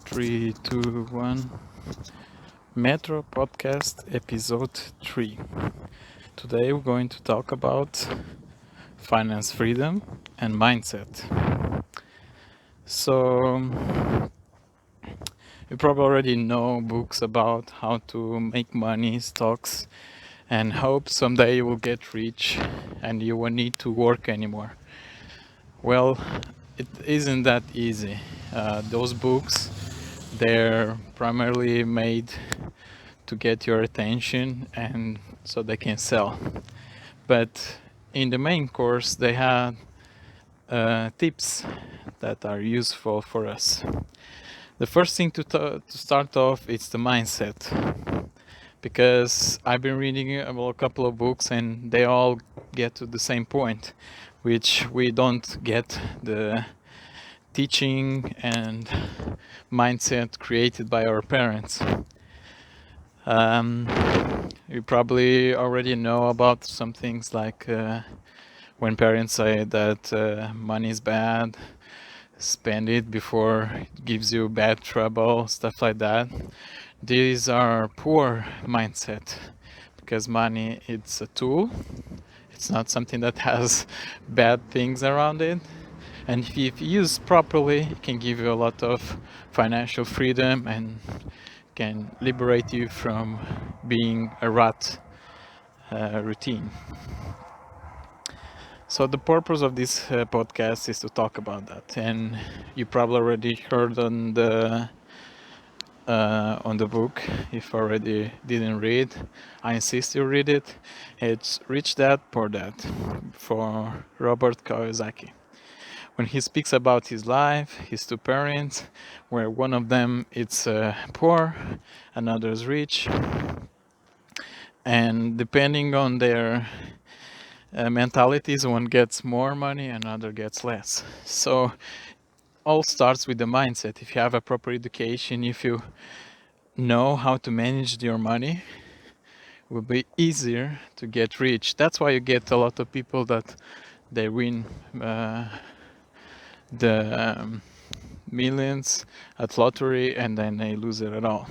Three, two, one. Metro Podcast Episode 3. Today we're going to talk about finance freedom and mindset. So, you probably already know books about how to make money, stocks, and hope someday you will get rich and you won't need to work anymore. Well, it isn't that easy. Those books, they're primarily made to get your attention and so they can sell. But in the main course, they have tips that are useful for us. The first thing to start off is the mindset, because I've been reading a couple of books and they all get to the same point, which we don't get the teaching and mindset created by our parents. You probably already know about some things like when parents say that money is bad, spend it before it gives you bad trouble, stuff like that. These are poor mindset, because money, it's a tool. It's not something that has bad things around it. And if used properly, it can give you a lot of financial freedom and can liberate you from being a rat routine. So the purpose of this podcast is to talk about that, and you probably already heard on the book. If already didn't read, I insist you read it. It's Rich Dad Poor Dad for Robert Kiyosaki. When he speaks about his life, his two parents, where one of them is poor, another is rich, and depending on their mentalities, one gets more money, another gets less. So all starts with the mindset. If you have a proper education, if you know how to manage your money, it will be easier to get rich. That's why you get a lot of people that they win the millions at lottery and then they lose it at all.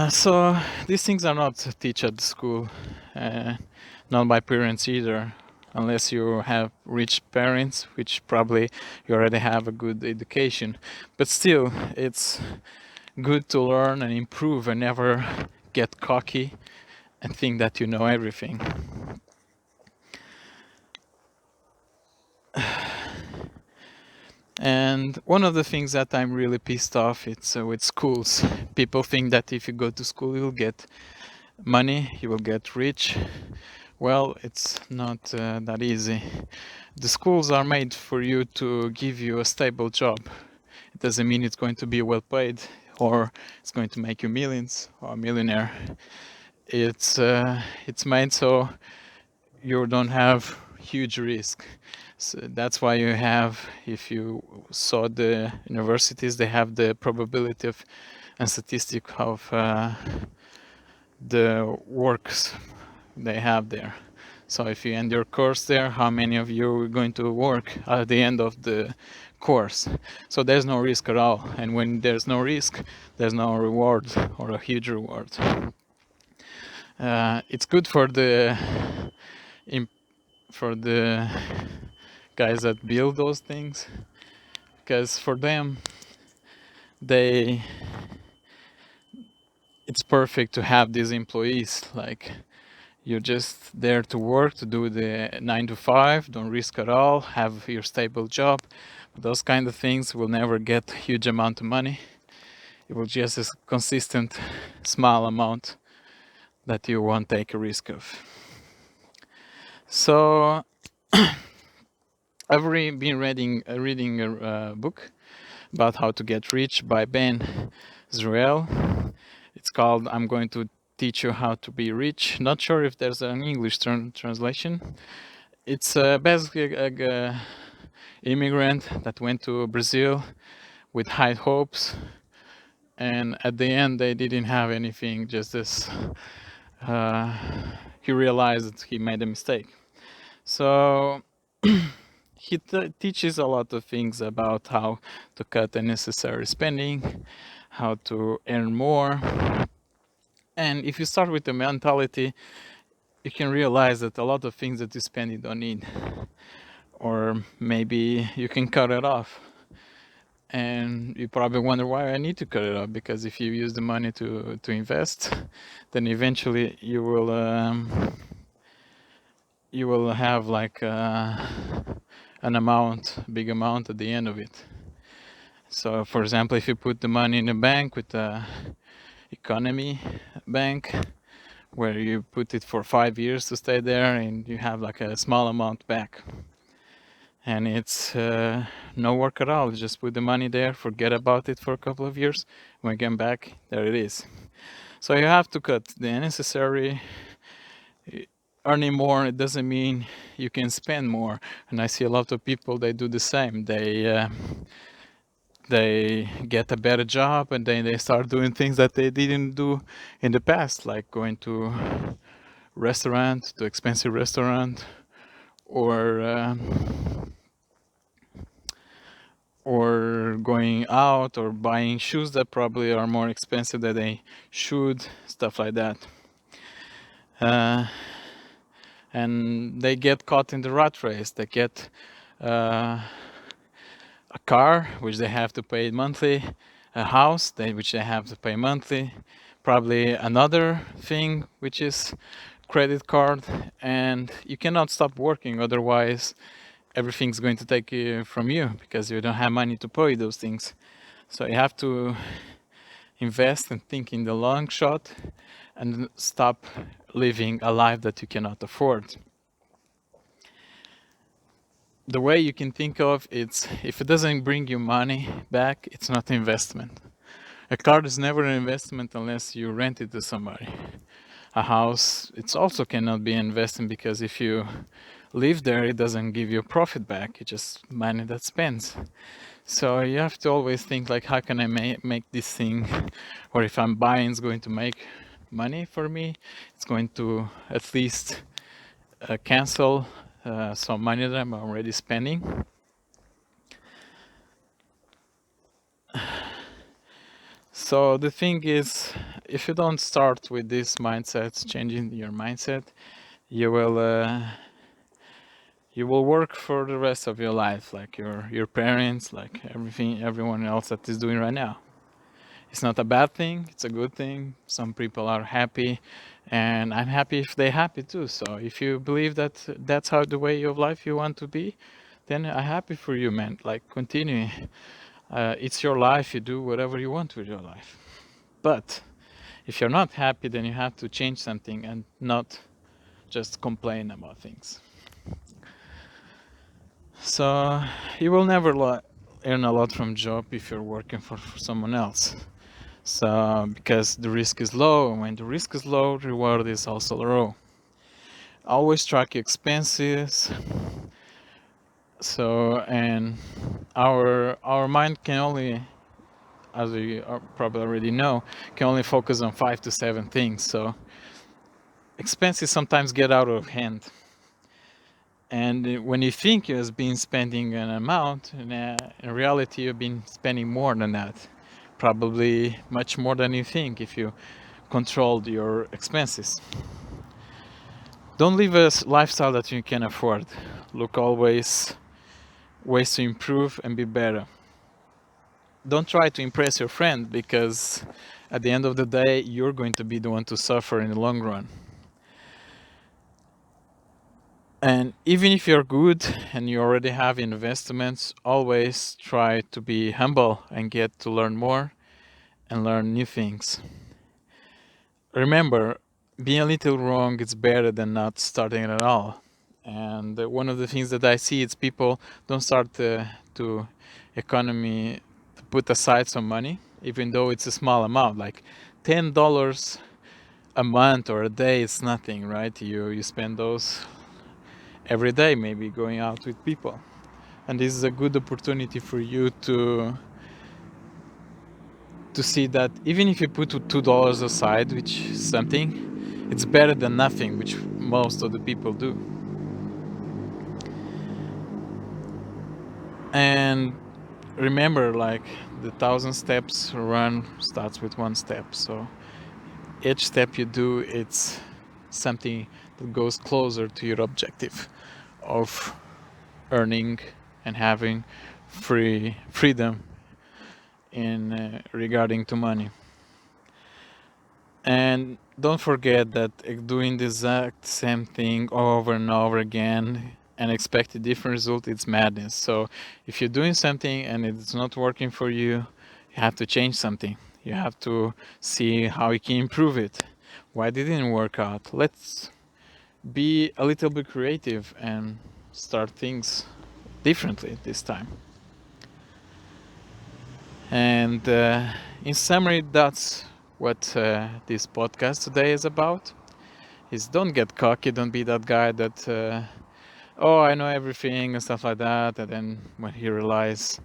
So these things are not taught at the school, not by parents either, unless you have rich parents, which probably you already have a good education. But still, it's good to learn and improve and never get cocky and think that you know everything. And one of the things that I'm really pissed off, it's with schools. People think that if you go to school, you'll get money, you will get rich. Well, it's not that easy. The schools are made for you to give you a stable job. It doesn't mean it's going to be well paid or it's going to make you millions or a millionaire. It's made so you don't have huge risk. So that's why you have, if you saw the universities, they have the probability of and statistic of the works they have there. So if you end your course there, how many of you are going to work at the end of the course? So there's no risk at all. And when there's no risk, there's no reward or a huge reward. It's good for the guys that build those things, because for them, it's perfect to have these employees. Like, you're just there to work, to do the 9 to 5, don't risk at all, have your stable job. Those kind of things will never get huge amount of money. It will just a consistent small amount that you won't take a risk of. So I've been reading a book about how to get rich by Ben Zruel. It's called I'm Going to Teach You How to Be Rich. Not sure if there's an English translation. It's basically a immigrant that went to Brazil with high hopes, and at the end they didn't have anything, just this he realized that he made a mistake. So he teaches a lot of things about how to cut unnecessary spending, how to earn more. And if you start with the mentality, you can realize that a lot of things that you spend you don't need, or maybe you can cut it off. And you probably wonder why I need to cut it off, because if you use the money to invest, then eventually you will have like an amount, a big amount at the end of it. So, for example, if you put the money in a bank with a economy bank, where you put it for 5 years to stay there, and you have like a small amount back, and it's no work at all. Just put the money there, forget about it for a couple of years. When you get back, there it is. So you have to cut the unnecessary. Earning more, it doesn't mean you can spend more. And I see a lot of people, they do the same. They get a better job, and then they start doing things that they didn't do in the past, like going to restaurant, to expensive restaurant, or going out, or buying shoes that probably are more expensive than they should, stuff like that. And they get caught in the rat race. They get a car, which they have to pay monthly, a house, which they have to pay monthly, probably another thing, which is credit card, and you cannot stop working, otherwise everything's going to take from you, because you don't have money to pay those things. So you have to invest and think in the long shot, and stop living a life that you cannot afford. The way you can think of it's, if it doesn't bring you money back, it's not investment. A car is never an investment unless you rent it to somebody. A house, it's also cannot be an investment, because if you live there, it doesn't give you a profit back. It's just money that spends. So you have to always think like, how can I make this thing, or if I'm buying, it's going to make money for me. It's going to at least cancel some money that I'm already spending. So the thing is, if you don't start with this mindset, changing your mindset, you will work for the rest of your life, like your parents, like everyone else that is doing right now. It's not a bad thing, it's a good thing. Some people are happy, and I'm happy if they're happy too. So if you believe that that's how the way of life you want to be, then I'm happy for you, man. Like, continue. It's your life, you do whatever you want with your life. But if you're not happy, then you have to change something and not just complain about things. So you will never earn a lot from job if you're working for someone else. So, because the risk is low, and when the risk is low, reward is also low. Always track your expenses. So, and our mind can only, as we probably already know, can only focus on 5 to 7 things. So expenses sometimes get out of hand. And when you think you've been spending an amount, in reality you've been spending more than that. Probably much more than you think if you controlled your expenses. Don't live a lifestyle that you can afford. Look always ways to improve and be better. Don't try to impress your friend, because at the end of the day, you're going to be the one to suffer in the long run. And even if you're good and you already have investments, always try to be humble and get to learn more and learn new things. Remember, being a little wrong is better than not starting at all. And one of the things that I see is people don't start to economy, to put aside some money, even though it's a small amount, like $10 a month or a day is nothing, right? You spend those every day, maybe going out with people, and this is a good opportunity for you to see that even if you put $2 aside, which is something, it's better than nothing, which most of the people do. And remember, like, the 1,000 steps run starts with one step. So each step you do, it's something that goes closer to your objective of earning and having freedom in regarding to money. And don't forget that doing the exact same thing over and over again and expect a different result, it's madness. So if you're doing something and it's not working for you, you have to change something. You have to see how you can improve it. Why didn't it work out? Let's be a little bit creative and start things differently this time. And in summary, that's what this podcast today is about. Is don't get cocky, don't be that guy that oh, I know everything and stuff like that, and then when he realizes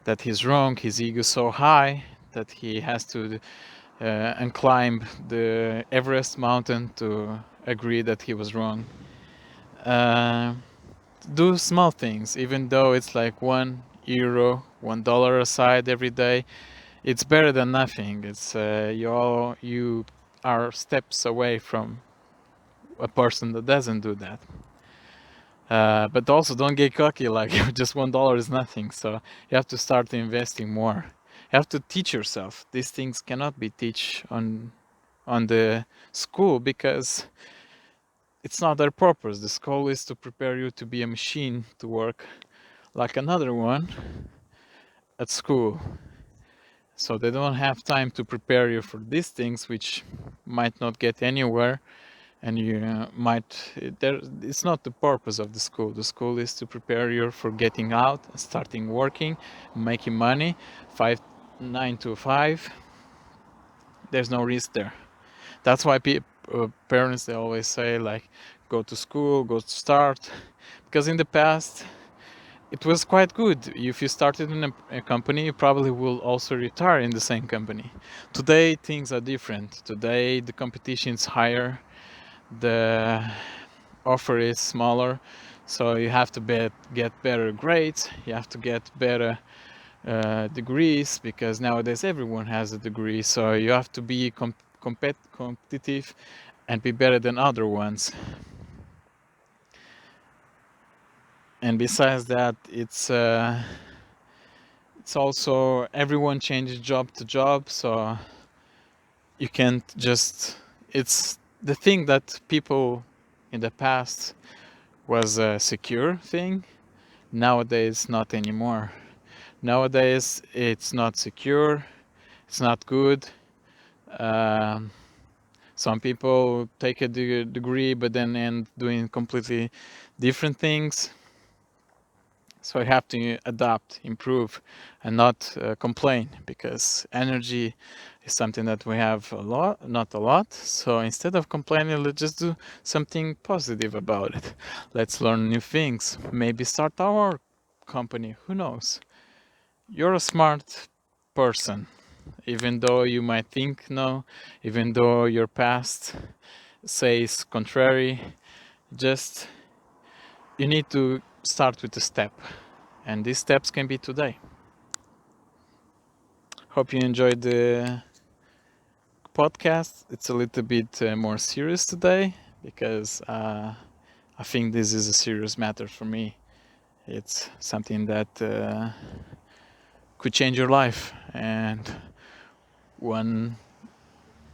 that he's wrong, his ego is so high that he has to and climb the Everest mountain to agree that he was wrong. uh, do small things, even though it's like €1, $1 aside every day. It's better than nothing. It's you are steps away from a person that doesn't do that. But also don't get cocky, like just $1 is nothing. So you have to start investing more. You have to teach yourself. These things cannot be teach on the school because it's not their purpose. The school is to prepare you to be a machine to work like another one at school. So they don't have time to prepare you for these things, which might not get anywhere, and you might there. It's not the purpose of the school. The school is to prepare you for getting out, starting working, making money, 9 to 5. There's no risk there. That's why parents, they always say, like, go to school, go to start, because in the past it was quite good. If you started in a company, you probably will also retire in the same company. Today things are different. Today the competition is higher, the offer is smaller, so you have to get better grades, you have to get better degrees, because nowadays everyone has a degree, so you have to be competitive and be better than other ones. And besides that, it's also everyone changes job to job, so you can't just, it's the thing that people in the past was a secure thing, nowadays not anymore. Nowadays it's not secure, it's not good. um, some people take a degree but then end doing completely different things. So you have to adapt, improve, and not complain, because energy is something that we have a lot, not a lot. So instead of complaining, let's just do something positive about it. Let's learn new things. Maybe start our company. Who knows? You're a smart person, even though you might think no, even though your past says contrary. Just you need to start with a step, and these steps can be today. Hope you enjoyed the podcast. It's a little bit more serious today because I think this is a serious matter for me. It's something that could change your life, and one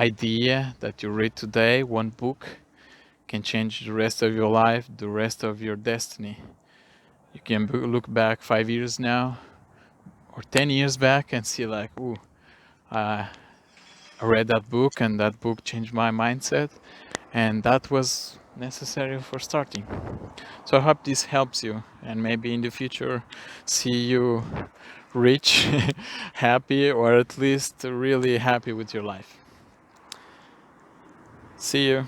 idea that you read today, one book, can change the rest of your life, the rest of your destiny. You can look back 5 years now or 10 years back and see, like, ooh, I read that book and that book changed my mindset, and that was necessary for starting. So I hope this helps you, and maybe in the future see you rich, happy, or at least really happy with your life. See you.